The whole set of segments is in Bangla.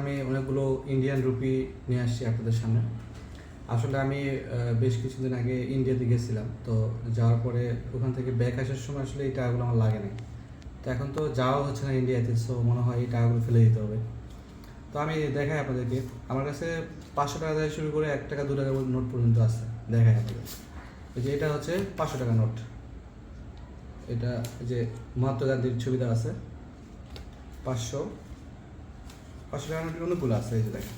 আমি অনেকগুলো ইন্ডিয়ান রুপি নিয়ে আসছি আপনাদের সামনে। আসলে আমি বেশ কিছুদিন আগে ইন্ডিয়াতে গেছিলাম, তো যাওয়ার পরে ওখান থেকে ব্যাক আসার সময় আসলে এই টাকাগুলো আমার লাগে নাই। তো এখন তো যাওয়া হচ্ছে না ইন্ডিয়াতে, সো মনে হয় এই টাকাগুলো ফেলে দিতে হবে। তো আমি দেখাই আপনাদেরকে, আমার কাছে 500 টাকা থেকে শুরু করে 1 টাকা 2 টাকা নোট পর্যন্ত আছে। দেখাই আপনাদের, এই যে এটা হচ্ছে 500 টাকা নোট। এটা যে মহাত্মা গান্ধীর ছবি দেওয়া আছে। 500 টাকা নোটের অনেকগুলো আছে, এই যে দেখেন,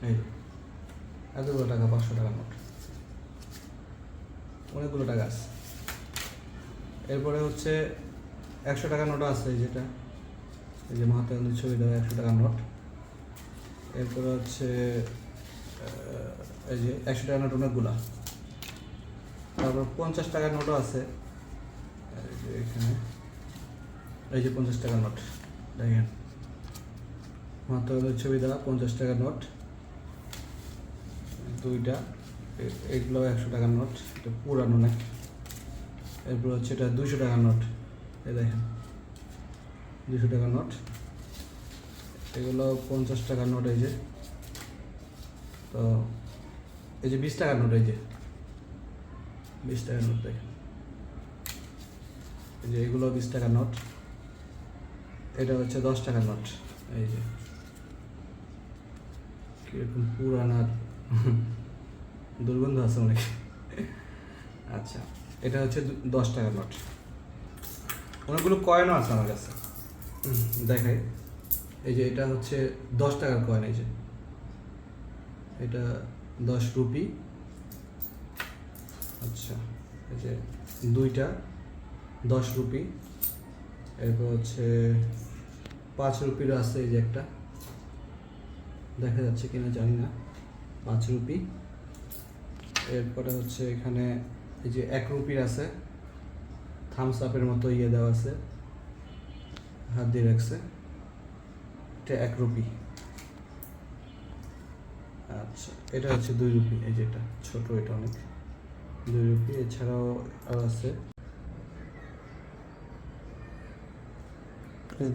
এই যে এতগুলো টাকা, 500 টাকা নোট, অনেকগুলো টাকা আছে। এরপরে হচ্ছে 100 টাকা নোটও আছে, যেটা এই যে মহাত্মা গান্ধীর ছবি দেওয়া 100 টাকার নোট। এরপরে হচ্ছে এই যে 100 টাকার নোট অনেকগুলা। তারপর 50 টাকার নোটও আছে, এই যে এখানে, এই যে 50 টাকার নোট দেখেন, মহাত্মা গান্ধীর ছবি দেওয়া 50 টাকার নোট দুইটা। এগুলো 100 টাকার নোট, এটা পুরানো না। এরপর হচ্ছে এটা 200 টাকার নোট, এই দেখেন 200 টাকার নোট। এগুলো 50 টাকার নোট, এই যে। তো এই যে 20 টাকার নোট, এই যে 20 টাকার নোট দেখেন, এই যে এগুলো 20 টাকার নোট। এটা হচ্ছে 10 টাকার নোট, এই যে কিরকম পুরানা, দুর্গন্ধ আছে অনেক। আচ্ছা, এটা হচ্ছে 10 টাকার নোট। অনেকগুলো কয়েনও আছে আমার কাছে, দেখাই। এই যে এটা হচ্ছে 10 টাকার কয়েন, এই যে এটা 10 রুপি। আচ্ছা, এই যে দুইটা 10 রুপি। এরপর হচ্ছে 5 রুপিরও আছে, এই যে একটা, দেখা যাচ্ছে কিনা জানি না, 5 রুপি। এরপরে হচ্ছে এখানে এই যে 1 রুপির আছে, থামস আপের মতো ইয়ে দেওয়া আছে, হাত দিয়ে রাখছে, এটা 1 রুপি। আচ্ছা, এটা হচ্ছে 2 রুপি, এই যে এটা ছোট, এটা অনেক, 2 রুপি। এছাড়াও আরও আছে,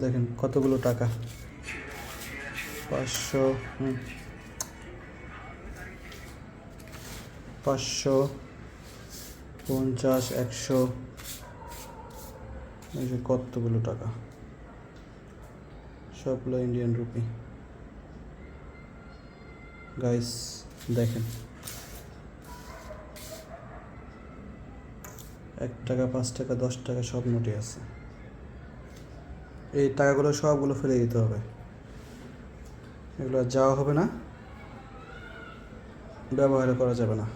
দেখেন কতগুলো টাকা, 500, 500, 50, 100, এই যে কতগুলো টাকা, সবগুলো ইন্ডিয়ান রুপি। গাইস দেখেন, 1 টাকা, 5 টাকা, 10 টাকা সব নোটে আছে। এই টাকাগুলো সবগুলো ফেলে দিতে হবে, এগুলো যাওয়া হবে না, ব্যবহার করা যাবে না।